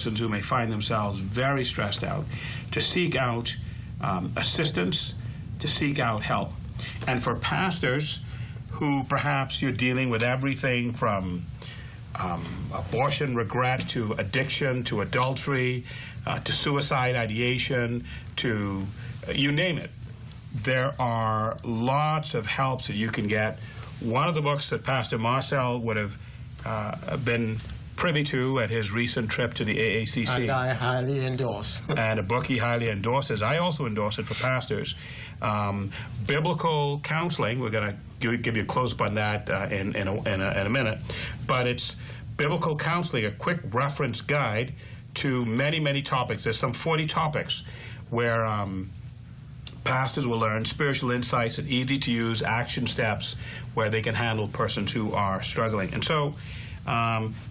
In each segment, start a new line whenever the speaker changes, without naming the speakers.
who may find themselves very stressed out to seek out assistance, to seek out help. And for pastors who perhaps you're dealing with everything from abortion regret to addiction to adultery to suicide ideation to you name it, there are lots of helps that you can get. One of the books that Pastor Marcel would have been privy to at his recent trip to the AACC.
And I highly endorse.
And a book he highly endorses. I also endorse it for pastors. Biblical counseling, we're going to give you a close-up on that in a minute, but it's biblical counseling, a quick reference guide to many, many topics. There's some 40 topics where pastors will learn spiritual insights and easy-to-use action steps where they can handle persons who are struggling. And so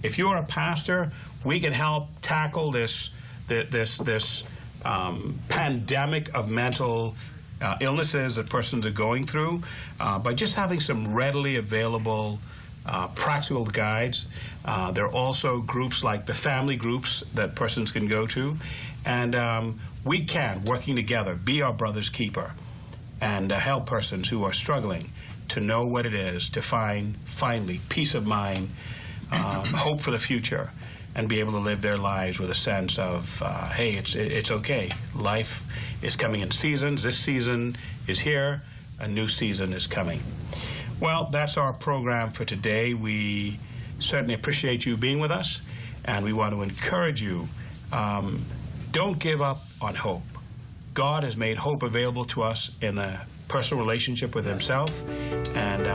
if you're a pastor, we can help tackle this pandemic of mental illnesses that persons are going through by just having some readily available practical guides. There are also groups like the family groups that persons can go to. And we can, working together, be our brother's keeper and help persons who are struggling to know what it is to find, finally, peace of mind, hope for the future, and be able to live their lives with a sense of, hey, it's okay. Life is coming in seasons. This season is here. A new season is coming. Well, that's our program for today. We certainly appreciate you being with us, and we want to encourage you. Don't give up on hope. God has made hope available to us in a personal relationship with Himself, and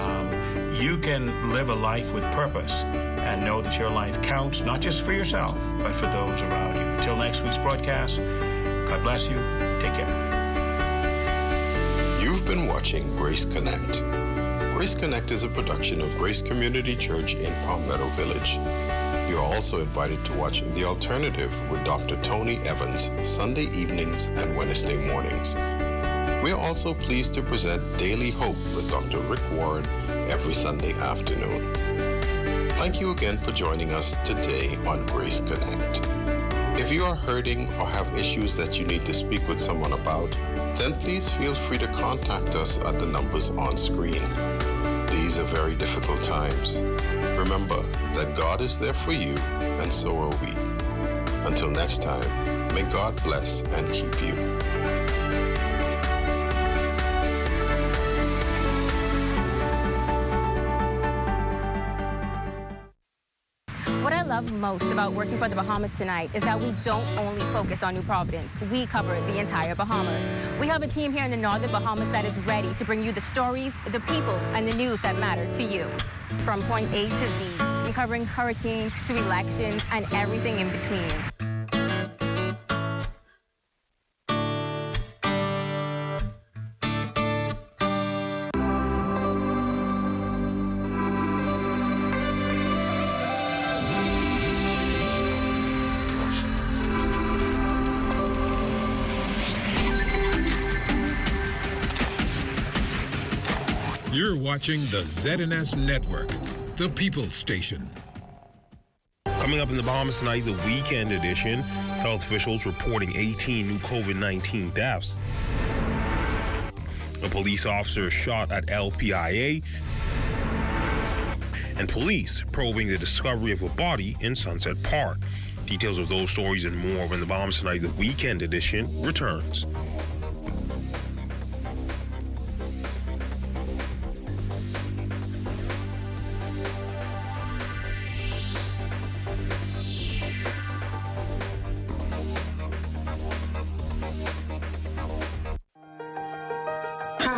you can live a life with purpose and know that your life counts, not just for yourself, but for those around you. Until next week's broadcast, God bless you. Take care.
You've been watching Grace Connect. Grace Connect is a production of Grace Community Church in Palmetto Village. You're also invited to watch The Alternative with Dr. Tony Evans, Sunday evenings and Wednesday mornings. We are also pleased to present Daily Hope with Dr. Rick Warren every Sunday afternoon. Thank you again for joining us today on Grace Connect. If you are hurting or have issues that you need to speak with someone about, then please feel free to contact us at the numbers on screen. These are very difficult times. Remember that God is there for you, and so are we. Until next time, may God bless and keep you.
What I love most about working for the Bahamas tonight is that we don't only focus on New Providence. We cover the entire Bahamas. We have a team here in the Northern Bahamas that is ready to bring you the stories, the people, and the news that matter to you. From point A to Z, from covering hurricanes to elections and everything in between.
You're watching the ZNS Network, the People's Station.
Coming up in the Bahamas tonight, the weekend edition. Health officials reporting 18 new COVID-19 deaths. A police officer shot at LPIA. And police probing the discovery of a body in Sunset Park. Details of those stories and more when the Bahamas tonight, the weekend edition, returns.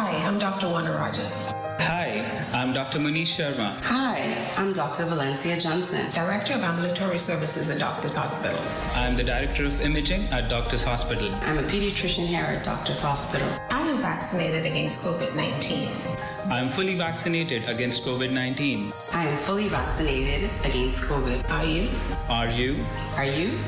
I'm Dr. Wanda Rogers.
Hi, I'm Dr. Munish Sharma.
Hi, I'm Dr. Valencia Johnson,
Director of Ambulatory Services at Doctors Hospital.
I'm the Director of Imaging at Doctors Hospital.
I'm a pediatrician here at Doctors Hospital.
I am vaccinated against COVID-19.
I'm fully vaccinated against COVID-19.
I am fully vaccinated against COVID.
Are you?
Are you?
Are you?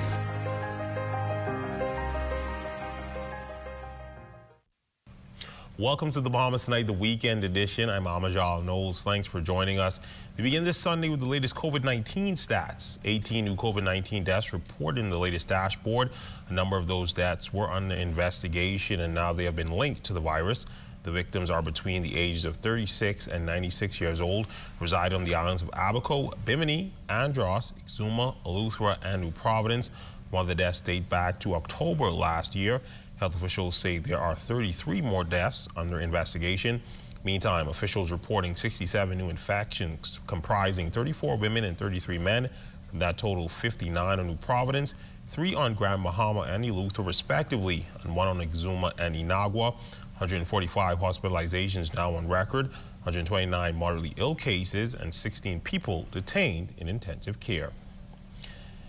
Welcome to the Bahamas Tonight, the weekend edition. I'm Amajal Knowles. Thanks for joining us. We begin this Sunday with the latest COVID-19 stats. 18 new COVID-19 deaths reported in the latest dashboard. A number of those deaths were under investigation, and now they have been linked to the virus. The victims are between the ages of 36 and 96 years old, reside on the islands of Abaco, Bimini, Andros, Exuma, Eleuthera, and New Providence. While the deaths date back to October last year, health officials say there are 33 more deaths under investigation. Meantime, officials reporting 67 new infections comprising 34 women and 33 men. From that total, 59 on New Providence, 3 on Grand Bahama and Eleuthera respectively, and 1 on Exuma and Inagua. 145 hospitalizations now on record, 129 moderately ill cases, and 16 people detained in intensive care.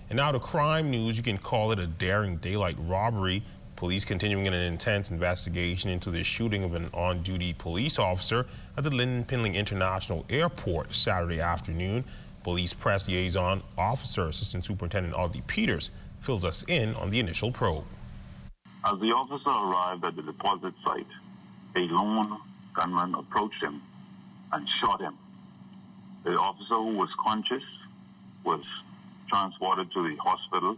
And now to crime news. You can call it a daring daylight robbery. Police continuing an intense investigation into the shooting of an on-duty police officer at the Lynden Pinling International Airport Saturday afternoon. Police press liaison officer, Assistant Superintendent Audley Peters, fills us in on the initial probe.
As the officer arrived at the deposit site, a lone gunman approached him and shot him. The officer, who was conscious, was transported to the hospital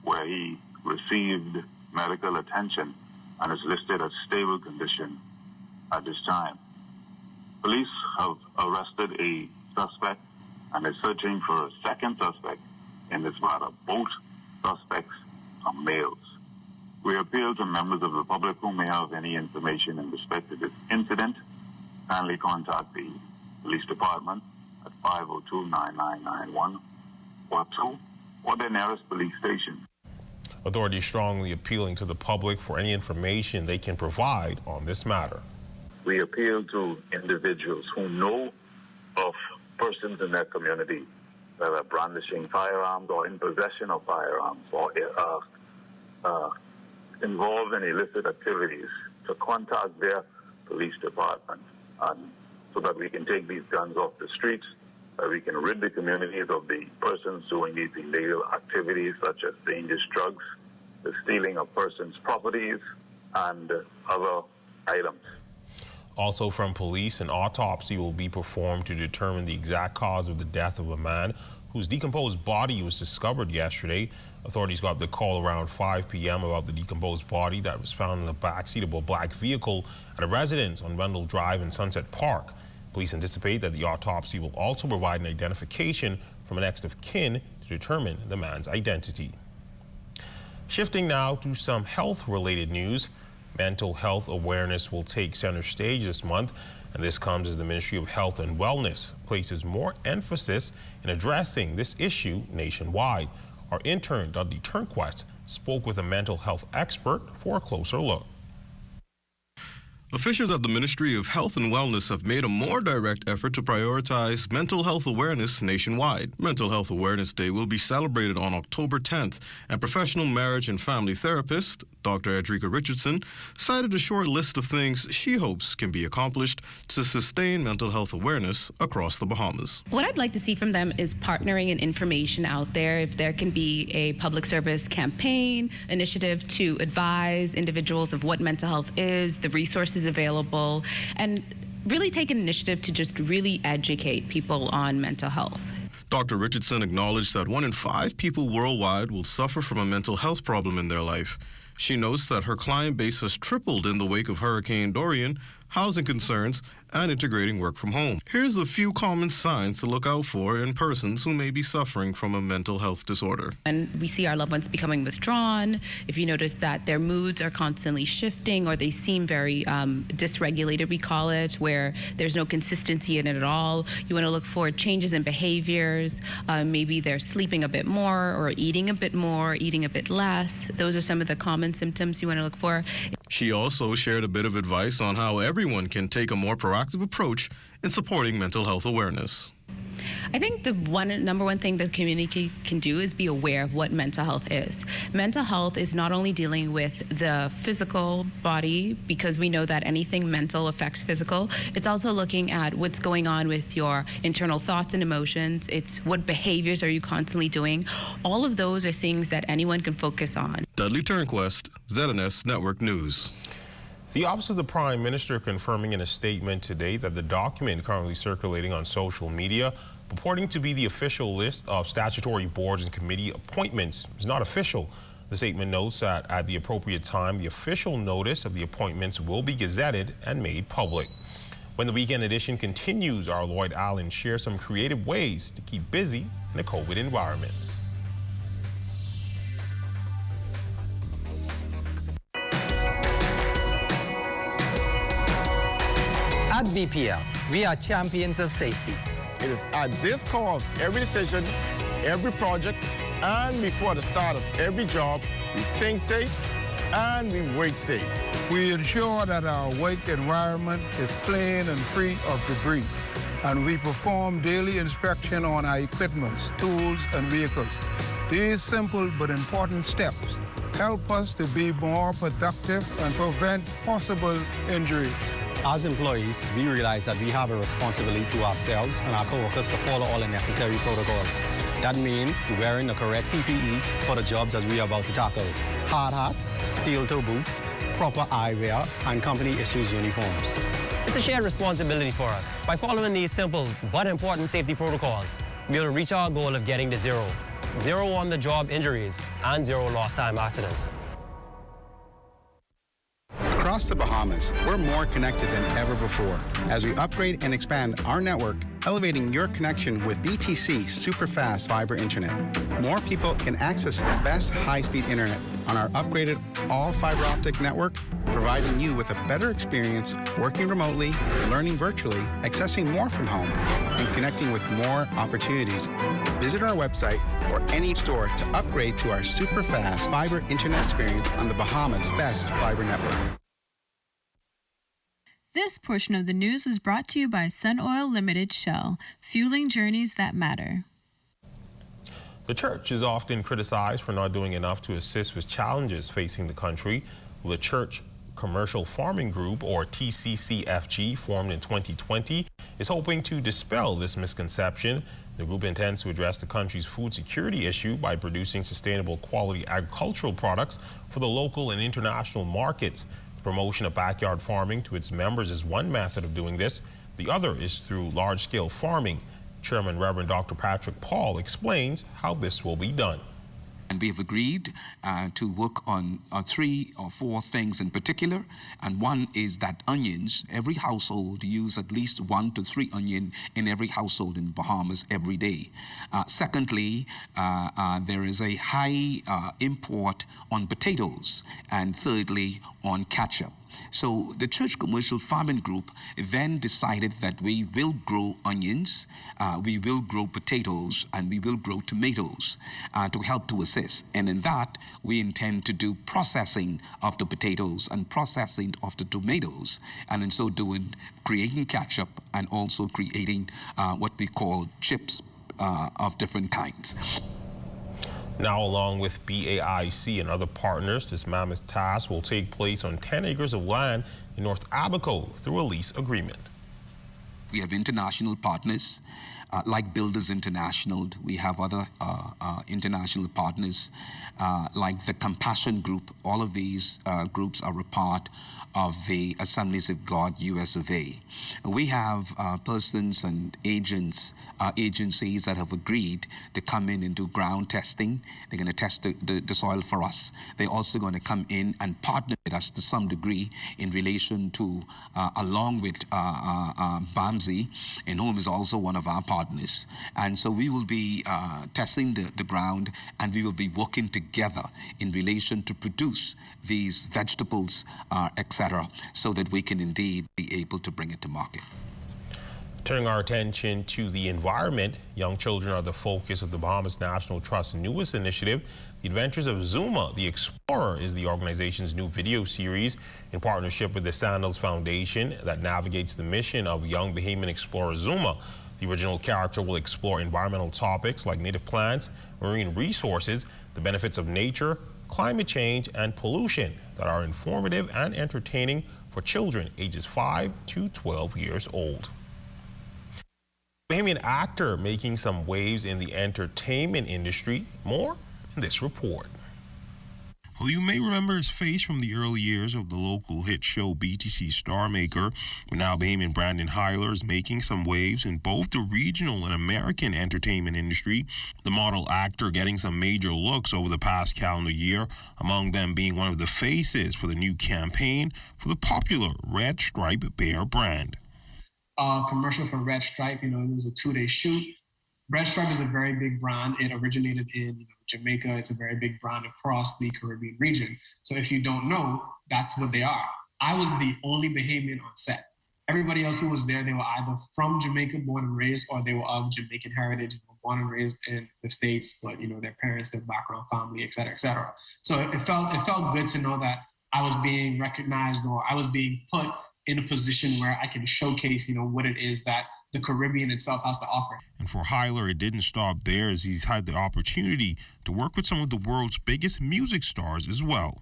where he received medical attention and is listed as stable condition at this time. Police have arrested a suspect and is searching for a second suspect in this matter. Both suspects are males. We appeal to members of the public who may have any information in respect to this incident. Kindly contact the police department at 502-9991 or 2 or their nearest police station.
Authorities strongly appealing to the public for any information they can provide on this matter.
We appeal to individuals who know of persons in their community that are brandishing firearms or in possession of firearms or involved in illicit activities to contact their police department, and so that we can take these guns off the streets, that we can rid the communities of the persons doing these illegal activities such as dangerous drugs, the stealing of persons' properties, and other items.
Also from police, an autopsy will be performed to determine the exact cause of the death of a man whose decomposed body was discovered yesterday. Authorities got the call around 5 p.m. about the decomposed body that was found in the backseat of a black vehicle at a residence on Wendell Drive in Sunset Park. Police anticipate that the autopsy will also provide an identification from an next of kin to determine the man's identity. Shifting now to some health-related news. Mental health awareness will take center stage this month, and this comes as the Ministry of Health and Wellness places more emphasis in addressing this issue nationwide. Our intern, Dudley Turnquest, spoke with a mental health expert for a closer look.
Officials at the Ministry of Health and Wellness have made a more direct effort to prioritize mental health awareness nationwide. Mental Health Awareness Day will be celebrated on October 10th, and professional marriage and family therapist Dr. Edrika Richardson cited a short list of things she hopes can be accomplished to sustain mental health awareness across the Bahamas.
What I'd like to see from them is partnering and information out there. If there can be a public service campaign initiative to advise individuals of what mental health is, the resources available, and really take an initiative to just really educate people on mental health.
Dr. Richardson acknowledged that 1 in 5 people worldwide will suffer from a mental health problem in their life. She notes that her client base has tripled in the wake of Hurricane Dorian, housing concerns, and integrating work from home. Here's a few common signs to look out for in persons who may be suffering from a mental health disorder.
And we see our loved ones becoming withdrawn. If you notice that their moods are constantly shifting, or they seem very dysregulated, we call it, where there's no consistency in it at all, you want to look for changes in behaviors. Maybe they're sleeping a bit more, or eating a bit more, eating a bit less. Those are some of the common symptoms you want to look for.
She also shared a bit of advice on how everyone can take a more proactive approach in supporting mental health awareness.
I think the number one thing the community can do is be aware of what mental health is. Mental health is not only dealing with the physical body, because we know that anything mental affects physical. It's also looking at what's going on with your internal thoughts and emotions. It's what behaviors are you constantly doing. All of those are things that anyone can focus on.
Dudley Turnquest, ZNS Network News.
The Office of the Prime Minister confirming in a statement today that the document currently circulating on social media purporting to be the official list of statutory boards and committee appointments is not official. The statement notes that at the appropriate time, the official notice of the appointments will be gazetted and made public. When the weekend edition continues, our Lloyd Allen shares some creative ways to keep busy in a COVID environment.
At BPL, we are champions of safety.
It is at this core of every decision, every project, and before the start of every job, we think safe and we work safe.
We ensure that our work environment is clean and free of debris, and we perform daily inspection on our equipment, tools, and vehicles. These simple but important steps help us to be more productive and prevent possible injuries.
As employees, we realize that we have a responsibility to ourselves and our coworkers to follow all the necessary protocols. That means wearing the correct PPE for the jobs that we are about to tackle. Hard hats, steel-toe boots, proper eyewear, and company-issued uniforms.
It's a shared responsibility for us. By following these simple but important safety protocols, we will reach our goal of getting to zero. Zero on-the-job injuries and zero lost-time accidents.
Across the Bahamas, we're more connected than ever before as we upgrade and expand our network, elevating your connection with BTC Superfast Fiber Internet. More people can access the best high-speed internet on our upgraded all-fiber optic network, providing you with a better experience working remotely, learning virtually, accessing more from home, and connecting with more opportunities. Visit our website or any store to upgrade to our Superfast Fiber Internet experience on the Bahamas' best fiber network.
This portion of the news was brought to you by Sun Oil Limited Shell, fueling journeys that matter.
The church is often criticized for not doing enough to assist with challenges facing the country. The Church Commercial Farming Group, or TCCFG, formed in 2020, is hoping to dispel this misconception. The group intends to address the country's food security issue by producing sustainable quality agricultural products for the local and international markets. The promotion of backyard farming to its members is one method of doing this. The other is through large-scale farming. Chairman Reverend Dr. Patrick Paul explains how this will be done.
And we have agreed to work on 3 or 4 things in particular. And one is that onions, every household use at least 1 to 3 onion in every household in Bahamas every day. Secondly, there is a high import on potatoes. And thirdly, on ketchup. So the Church Commercial Farming Group then decided that we will grow onions, we will grow potatoes, and we will grow tomatoes to help to assist. And in that, we intend to do processing of the potatoes and processing of the tomatoes, and in so doing, creating ketchup and also creating what we call chips of different kinds.
Now, along with BAIC and other partners, this mammoth task will take place on 10 acres of land in North Abaco through a lease agreement.
We have international partners like Builders International. We have other international partners like the Compassion Group. All of these groups are a part of the Assemblies of God US of A. We have persons and agencies that have agreed to come in and do ground testing. They're going to test the soil for us. They're also going to come in and partner with us to some degree in relation to, along with BAMSI, in whom is also one of our partners. And so we will be testing the ground, and we will be working together in relation to produce these vegetables, etc., so that we can indeed be able to bring it to market.
Turning our attention to the environment, young children are the focus of the Bahamas National Trust's newest initiative. The Adventures of Zuma, the Explorer, is the organization's new video series in partnership with the Sandals Foundation that navigates the mission of young Bahamian explorer Zuma. The original character will explore environmental topics like native plants, marine resources, the benefits of nature, climate change, and pollution that are informative and entertaining for children ages 5 to 12 years old. Bahamian actor making some waves in the entertainment industry. More in this report. Well, you may remember his face from the early years of the local hit show BTC Star Maker, but now Bahamian Brandon Hyler is making some waves in both the regional and American entertainment industry. The model actor getting some major looks over the past calendar year, among them being one of the faces for the new campaign for the popular Red Stripe Bear brand.
Commercial for Red Stripe, it was a 2-day shoot. Red Stripe is a very big brand. It originated in Jamaica. It's a very big brand across the Caribbean region. So if you don't know, that's what they are. I was the only Bahamian on set. Everybody else who was there, they were either from Jamaica, born and raised, or they were of Jamaican heritage, born and raised in the States, but their parents, their background, family, et cetera, et cetera. So it felt good to know that I was being recognized, or I was being put in a position where I can showcase, what it is that the Caribbean itself has to offer. And for Hyler, it didn't stop there, as he's had the opportunity to work with some of the world's biggest music stars as well.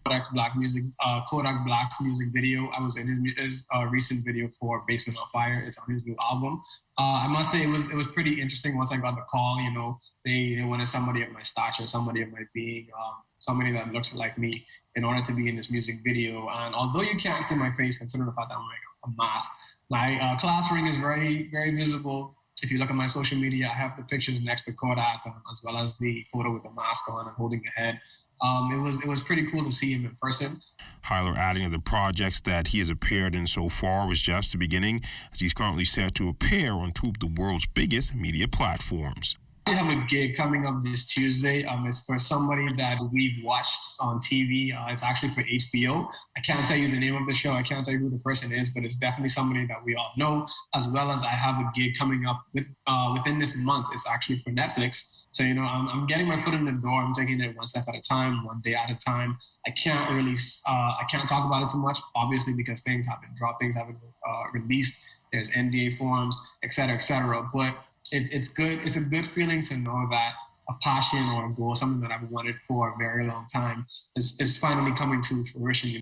Kodak Black's music video. I was in his recent video for Basement on Fire. It's on his new album. I must say it was pretty interesting once I got the call. They wanted somebody of my stature, somebody of my being, somebody that looks like me in order to be in this music video. And although you can't see my face, considering the fact that I'm wearing a mask, my class ring is very, very visible. If you look at my social media, I have the pictures next to Kodak, as well as the photo with the mask on and holding the head. It was pretty cool to see him in person. Hyler adding to the projects that he has appeared in so far was just the beginning, as he's currently set to appear on two of the world's biggest media platforms. I have a gig coming up this Tuesday. It's for somebody that we've watched on TV. It's actually for HBO. I can't tell you the name of the show. I can't tell you who the person is, but it's definitely somebody that we all know, as well as I have a gig coming up within this month. It's actually for Netflix. So, I'm getting my foot in the door. I'm taking it one step at a time, one day at a time. I can't talk about it too much, obviously, because things have been dropped, things have been released. There's NDA forms, et cetera, but it's good. It's a good feeling to know that a passion or a goal, something that I've wanted for a very long time, is finally coming to fruition.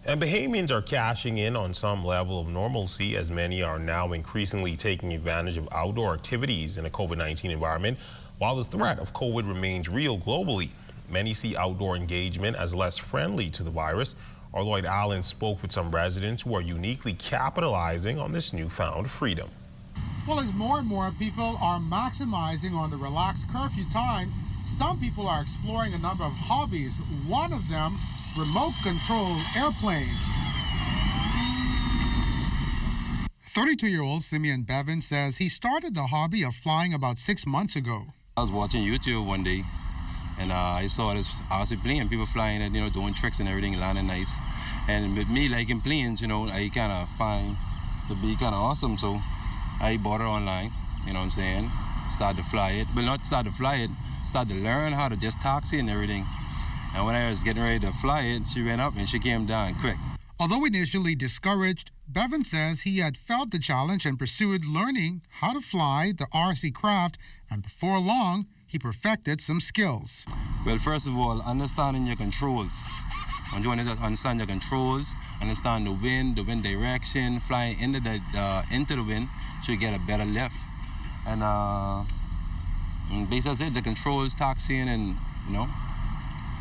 And Bahamians are cashing in on some level of normalcy, as many are now increasingly taking advantage of outdoor activities in a COVID-19 environment. While the threat of COVID remains real globally, many see outdoor engagement as less friendly to the virus. Our Lloyd Allen spoke with some residents who are uniquely capitalizing on this newfound freedom.
Well, as more and more people are maximizing on the relaxed curfew time, some people are exploring a number of hobbies. One of them, remote-controlled airplanes. 32-year-old Simeon Bevan says he started the hobby of flying about 6 months ago.
I was watching YouTube one day, and I saw this RC plane, people flying it, doing tricks and everything, landing nice. And with me liking planes, I kind of find to be kind of awesome, so I bought it online, started to fly it. Well, not start to fly it, started to learn how to just taxi and everything. And when I was getting ready to fly it, she went up and she came down quick.
Although initially discouraged, Bevan says he had felt the challenge and pursued learning how to fly the RC craft, and before long, he perfected some skills.
Well, first of all, understanding your controls. When you want to just understand your controls, understand the wind direction, flying into the wind, so you get a better lift. And basically that's it, the controls, taxiing, and know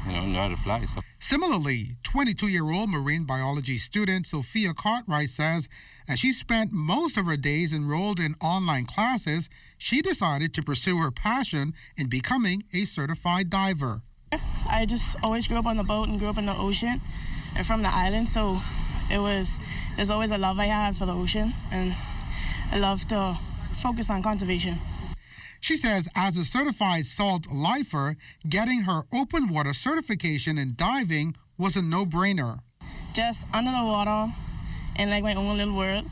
how to fly. So.
Similarly, 22-year-old marine biology student Sophia Cartwright says as she spent most of her days enrolled in online classes, she decided to pursue her passion in becoming a certified diver.
I just always grew up on the boat and grew up in the ocean and from the island, so there's always a love I had for the ocean, and I love to focus on conservation.
She says as a certified salt lifer, getting her open water certification in diving was a no-brainer.
Just under the water in like my own little world,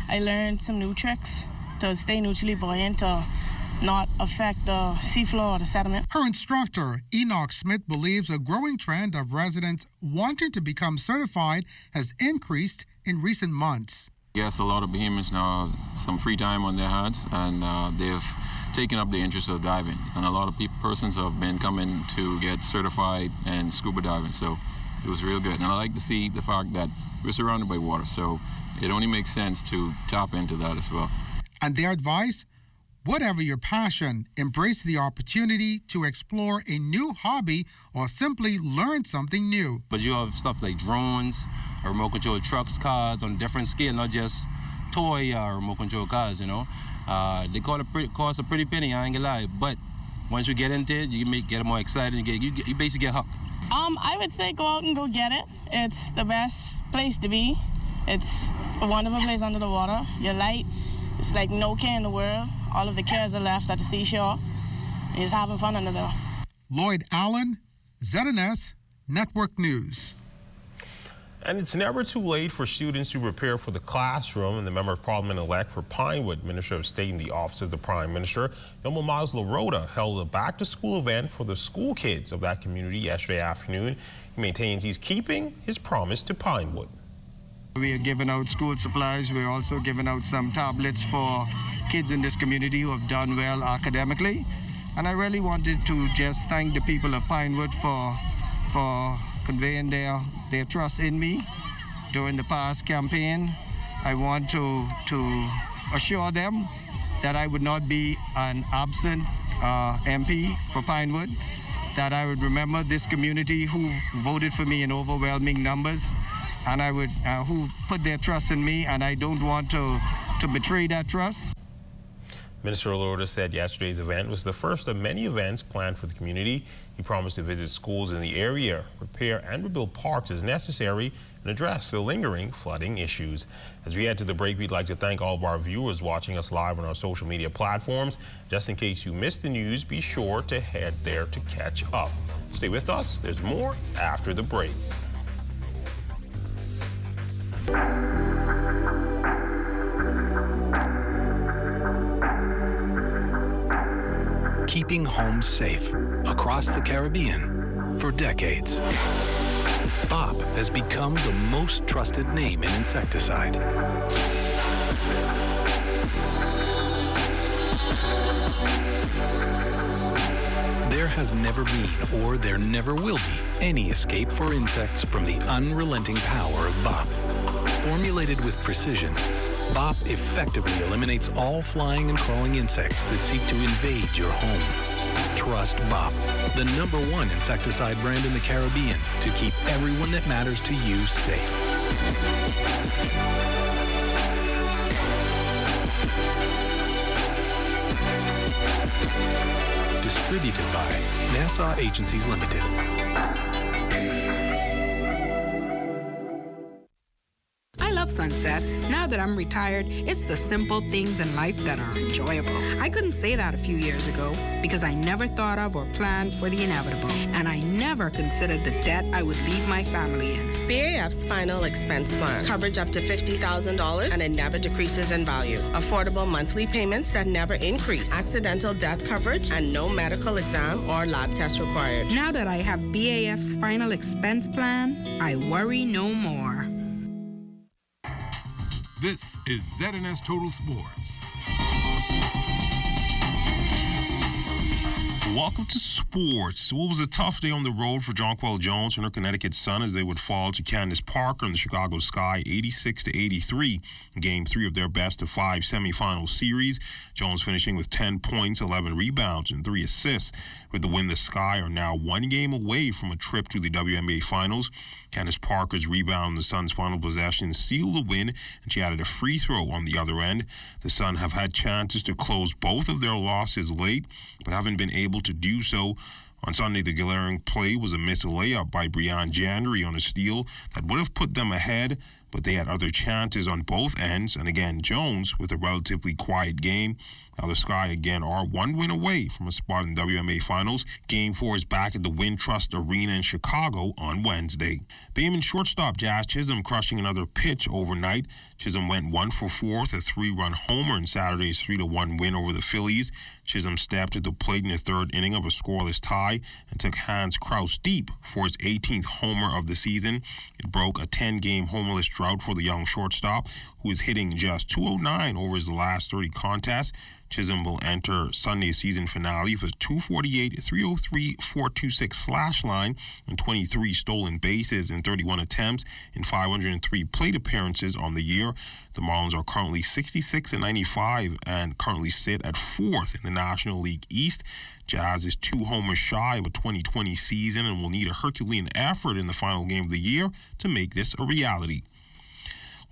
I learned some new tricks to stay neutrally buoyant, to not affect the seafloor or the sediment.
Her instructor, Enoch Smith, believes a growing trend of residents wanting to become certified has increased in recent months.
Yes, a lot of Bahamians now have some free time on their hands, and they've taken up the interest of diving. And a lot of persons have been coming to get certified in scuba diving, so it was real good. And I like to see the fact that we're surrounded by water, so it only makes sense to tap into that as well.
And their advice? Whatever your passion, embrace the opportunity to explore a new hobby or simply learn something new.
But you have stuff like drones, remote control trucks, cars on different scale, not just toy remote control cars, you know. They cost a pretty penny, I ain't gonna lie. But once you get into it, you get more excited. You basically get hooked.
I would say go out and go get it. It's the best place to be. It's a wonderful place under the water. You're light. It's like no care in the world. All of the cares are left at the seashore. You're just having fun under there.
Lloyd Allen, ZNS Network News.
And it's never too late for students to prepare for the classroom. And the Member of Parliament-elect for Pinewood, Minister of State in the Office of the Prime Minister, Yoma Maslow Rhoda, held a back-to-school event for the school kids of that community yesterday afternoon. He maintains he's keeping his promise to Pinewood.
We are giving out school supplies. We're also giving out some tablets for kids in this community who have done well academically. And I really wanted to just thank the people of Pinewood for conveying their trust in me during the past campaign. I want to assure them that I would not be an absent MP for Pinewood, that I would remember this community who voted for me in overwhelming numbers, and I would who put their trust in me, and I don't want to betray that trust.
Minister Rhoda said yesterday's event was the first of many events planned for the community. He promised to visit schools in the area, repair and rebuild parks as necessary, and address the lingering flooding issues. As we head to the break, we'd like to thank all of our viewers watching us live on our social media platforms. Just in case you missed the news, be sure to head there to catch up. Stay with us. There's more after the break.
Keeping homes safe across the Caribbean for decades. BOP has become the most trusted name in insecticide. There has never been, or there never will be, any escape for insects from the unrelenting power of BOP. Formulated with precision, BOP effectively eliminates all flying and crawling insects that seek to invade your home. Trust BOP, the #1 insecticide brand in the Caribbean, to keep everyone that matters to you safe. Distributed by Nassau Agencies Limited.
I love sunsets. Now that I'm retired, it's the simple things in life that are enjoyable. I couldn't say that a few years ago because I never thought of or planned for the inevitable, and I never considered the debt I would leave my family in.
BAF's final expense plan. Coverage up to $50,000 and it never decreases in value. Affordable monthly payments that never increase. Accidental death coverage and no medical exam or lab test required.
Now that I have BAF's final expense plan, I worry no more.
This is ZNS Total Sports.
Welcome to sports. Well, it was a tough day on the road for Jonquel Jones and her Connecticut Sun as they would fall to Candace Parker in the Chicago Sky 86-83 in Game 3 of their best-of-5 semifinal series. Jones finishing with 10 points, 11 rebounds, and 3 assists. With the win, the Sky are now 1 game away from a trip to the WNBA Finals. Candace Parker's rebound in the Suns' final possession sealed the win, and she added a free throw on the other end. The Sun have had chances to close both of their losses late, but haven't been able to do so. On Sunday, the glaring play was a missed layup by Breanne January on a steal that would have put them ahead, but they had other chances on both ends, and again, Jones with a relatively quiet game. Now the Sky again are 1 win away from a spot in WNBA Finals. Game 4 is back at the Wintrust Arena in Chicago on Wednesday. Bayman shortstop Jazz Chisholm crushing another pitch overnight. Chisholm went 1 for 4 with a 3-run homer in Saturday's 3-1 win over the Phillies. Chisholm stepped at the plate in the third inning of a scoreless tie and took Hans Kraus deep for his 18th homer of the season. It broke a 10-game homerless drought route for the young shortstop, who is hitting just .209 over his last 30 contests. Chisholm will enter Sunday's season finale with a .248, .303, .426 slash line and 23 stolen bases in 31 attempts in 503 plate appearances on the year. The Marlins are currently 66-95 and currently sit at 4th in the National League East. Jazz is 2 homers shy of a 2020 season and will need a Herculean effort in the final game of the year to make this a reality.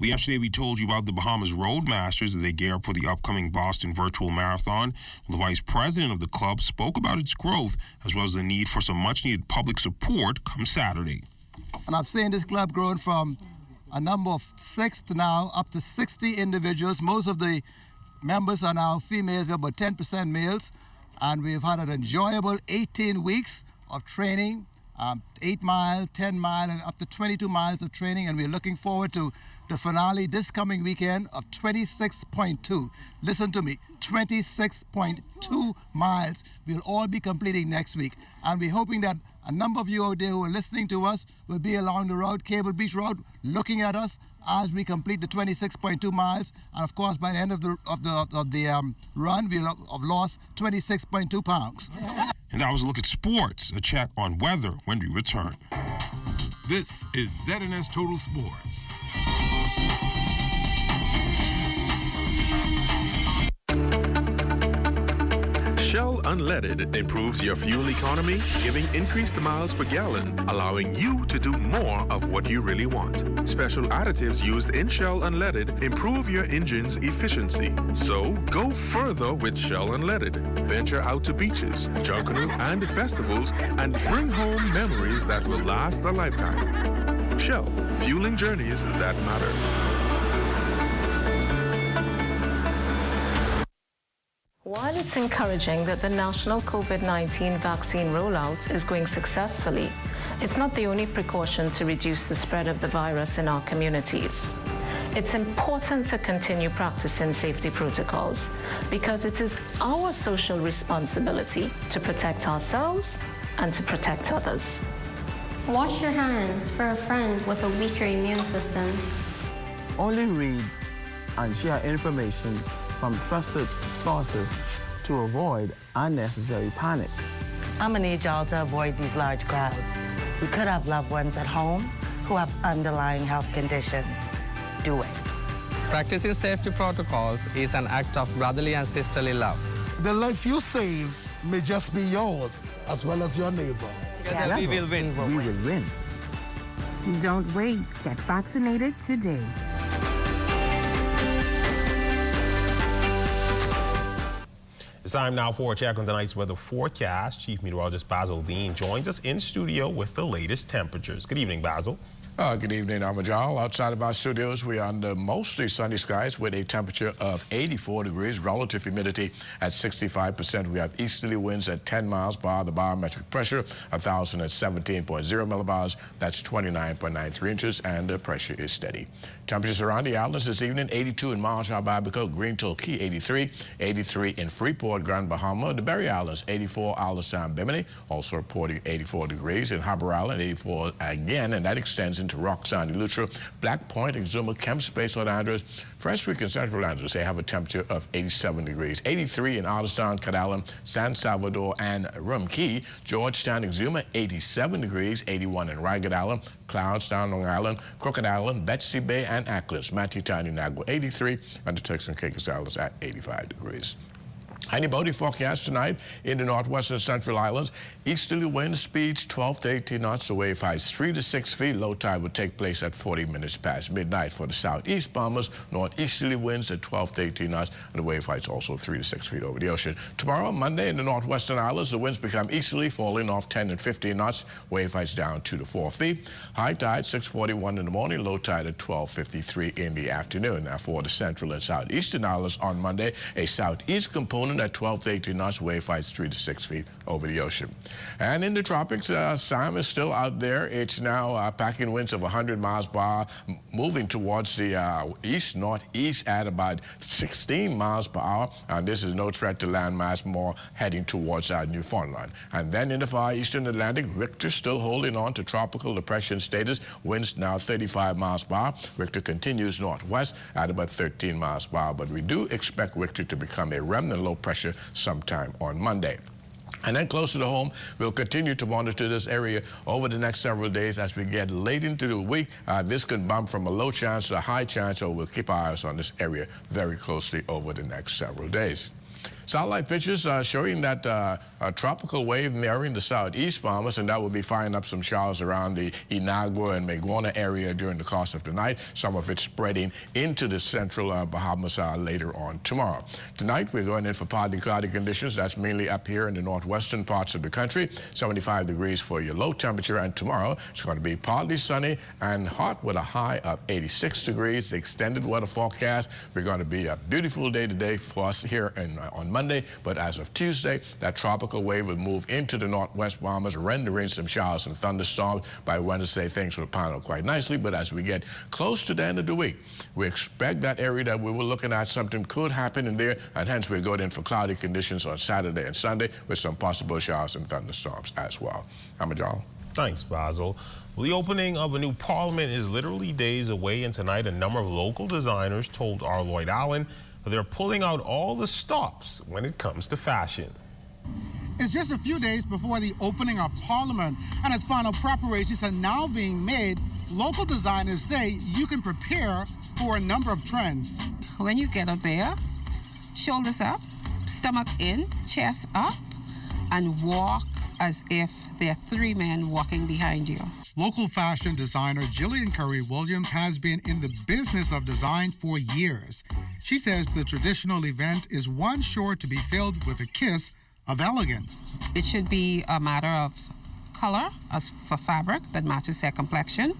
Yesterday, we told you about the Bahamas Roadmasters as they gear up for the upcoming Boston Virtual Marathon. The vice president of the club spoke about its growth as well as the need for some much-needed public support come Saturday.
And I've seen this club growing from a number of 6 to now up to 60 individuals. Most of the members are now females, we're about 10% males. And we've had an enjoyable 18 weeks of training, 8 mile, 10 mile, and up to 22 miles of training. And we're looking forward to the finale this coming weekend of 26.2. Listen to me, 26.2 miles we'll all be completing next week. And we're hoping that a number of you out there who are listening to us will be along the road, Cable Beach Road, looking at us as we complete the 26.2 miles. And of course, by the end of the run, we'll have lost 26.2 pounds.
And that was a look at sports, a check on weather when we return.
This is ZNS Total Sports.
Shell Unleaded improves your fuel economy, giving increased miles per gallon, allowing you to do more of what you really want. Special additives used in Shell Unleaded improve your engine's efficiency. So go further with Shell Unleaded. Venture out to beaches, Junkanoo, and festivals and bring home memories that will last a lifetime. Shell, fueling journeys that matter.
While it's encouraging that the national COVID-19 vaccine rollout is going successfully, it's not the only precaution to reduce the spread of the virus in our communities. It's important to continue practicing safety protocols because it is our social responsibility to protect ourselves and to protect others.
Wash your hands for a friend with a weaker immune system.
Only read and share information from trusted sources to avoid unnecessary panic.
I'm an agile to avoid these large crowds. We could have loved ones at home who have underlying health conditions. Do it.
Practicing safety protocols is an act of brotherly and sisterly love.
The life you save may just be yours as well as your neighbor.
Together we will win.
We will win.
Don't wait. Get vaccinated today.
It's time now for a check on tonight's weather forecast. Chief Meteorologist Basil Dean joins us in studio with the latest temperatures. Good evening, Basil.
Good evening, Amajal. Outside of our studios, we are under mostly sunny skies with a temperature of 84 degrees, relative humidity at 65%. We have easterly winds at 10 miles per hour, the barometric pressure 1,017.0 millibars. That's 29.93 inches, and the pressure is steady. Temperatures around the islands this evening: 82 in Marshall, Babico, Greenville, Key, 83, 83 in Freeport, Grand Bahama, the Berry Islands, 84, Allentown, Bimini, also reporting 84 degrees. In Harbour Island, 84 again, and that extends into Rock Sound, Eleuthera, Black Point, Exuma, Kemp Space, St. Andrews, Freshwick, and Central Andrews. They have a temperature of 87 degrees. 83 in Allentown, Cadallan, San Salvador, and Rum Key. Georgetown, Exuma, 87 degrees. 81 in Ragged Island, Cloudstown, Long Island, Crooked Island, Betsy Bay, and Ackles. Matthew Town, Nagua, 83, and the Turks and Caicos Islands at 85 degrees. Any boating forecast tonight in the northwestern central islands. Easterly wind speeds 12 to 18 knots. The wave heights 3 to 6 feet. Low tide will take place at 40 minutes past midnight. For the southeast bombers, northeasterly winds at 12 to 18 knots, and the wave heights also 3 to 6 feet over the ocean. Tomorrow, Monday, in the northwestern islands, the winds become easterly, falling off 10 and 15 knots. Wave heights down 2 to 4 feet. High tide 6:41 in the morning. Low tide at 12:53 in the afternoon. Now for the central and southeastern islands on Monday, a southeast component wind at 12 to 18 knots, wave heights 3 to 6 feet over the ocean. And in the tropics, Sam is still out there. It's now packing winds of 100 miles per hour, moving towards the east-northeast at about 16 miles per hour. And this is no threat to landmass, more heading towards Newfoundland. And then in the far eastern Atlantic, Richter still holding on to tropical depression status. Winds now 35 miles per hour. Richter continues northwest at about 13 miles per hour. But we do expect Richter to become a remnant low pressure sometime on Monday. And then closer to home, we'll continue to monitor this area over the next several days as we get late into the week. This could bump from a low chance to a high chance, so we'll keep our eyes on this area very closely over the next several days. Satellite pictures showing that a tropical wave nearing the southeast, Bahamas, and that will be firing up some showers around the Inagua and Maguana area during the course of the night. Some of it spreading into the central Bahamas later on tomorrow. Tonight, we're going in for partly cloudy conditions. That's mainly up here in the northwestern parts of the country. 75 degrees for your low temperature. And tomorrow, it's going to be partly sunny and hot with a high of 86 degrees. The extended weather forecast, we're going to be a beautiful day today for us here on Monday. But as of Tuesday, that tropical wave will move into the northwest Bahamas, rendering some showers and thunderstorms. By Wednesday, things will pan out quite nicely. But as we get close to the end of the week, we expect that area that we were looking at, something could happen in there, and hence we're going in for cloudy conditions on Saturday and Sunday with some possible showers and thunderstorms as well. Amajal.
Thanks, Basil. Well, the opening of a new parliament is literally days away, and tonight a number of local designers told R. Lloyd Allen they're pulling out all the stops when it comes to fashion.
It's just a few days before the opening of Parliament, and as final preparations are now being made, local designers say you can prepare for a number of trends.
When you get up there, shoulders up, stomach in, chest up, and walk as if there are 3 men walking behind you.
Local fashion designer Jillian Curry Williams has been in the business of design for years. She says the traditional event is one sure to be filled with a kiss of elegance.
It should be a matter of color as for fabric that matches their complexion.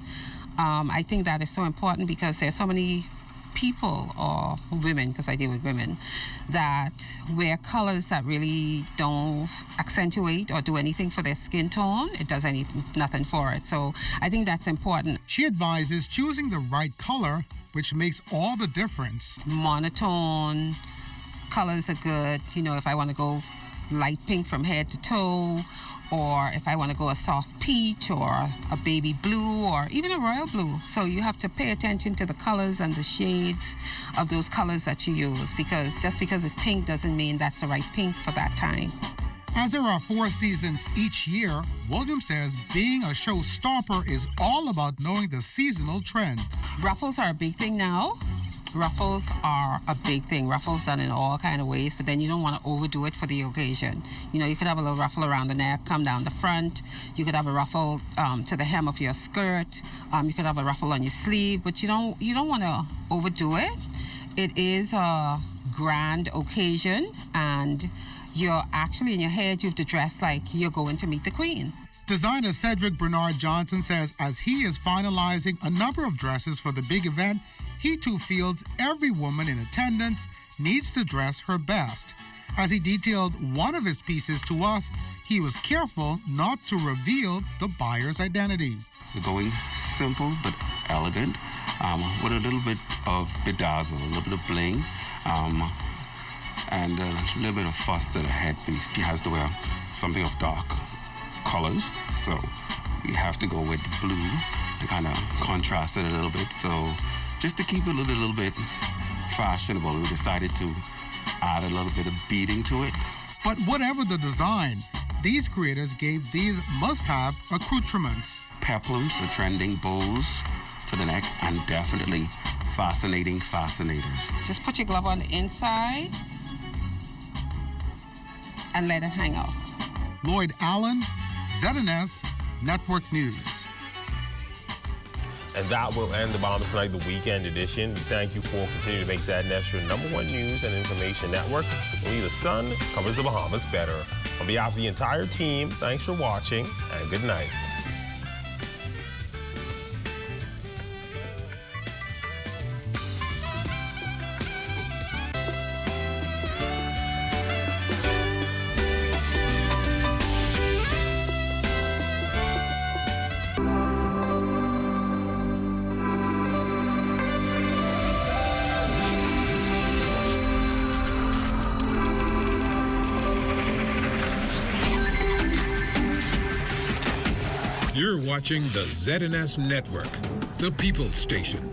I think that is so important because there's so many people, or women, because I deal with women, that wear colors that really don't accentuate or do anything for their skin tone. It does nothing for it. So I think that's important.
She advises choosing the right color, which makes all the difference.
Monotone colors are good. You know, if I want to go light pink from head to toe, or if I want to go a soft peach or a baby blue or even a royal blue. So you have to pay attention to the colors and the shades of those colors that you use, because just because it's pink doesn't mean that's the right pink for that time.
As there are 4 seasons each year, Williams says being a showstopper is all about knowing the seasonal trends.
Ruffles are a big thing now. Ruffles are a big thing. Ruffles done in all kind of ways, but then you don't want to overdo it for the occasion. You know, you could have a little ruffle around the neck, come down the front. You could have a ruffle to the hem of your skirt. You could have a ruffle on your sleeve, but you don't want to overdo it. It is a grand occasion, and you're actually in your head, you have to dress like you're going to meet the Queen.
Designer Cedric Bernard Johnson says as he is finalizing a number of dresses for the big event, he too feels every woman in attendance needs to dress her best. As he detailed one of his pieces to us, he was careful not to reveal the buyer's identity.
We're going simple but elegant, with a little bit of bedazzle, a little bit of bling, and a little bit of fuss to the headpiece. He has to wear something of dark colors, so we have to go with blue to kind of contrast it a little bit. So just to keep it a little bit fashionable, we decided to add a little bit of beading to it.
But whatever the design, these creators gave these must-have accoutrements.
Peplums, the trending bows to the neck, and definitely fascinating fascinators.
Just put your glove on the inside and let it hang out.
Lloyd Allen, ZNS Network News.
And that will end the Bahamas Tonight, the weekend edition. We thank you for continuing to make ZNS your #1 news and information network. Only the sun covers the Bahamas better. On behalf of the entire team, thanks for watching and good night.
You're watching the ZNS Network, the People's Station.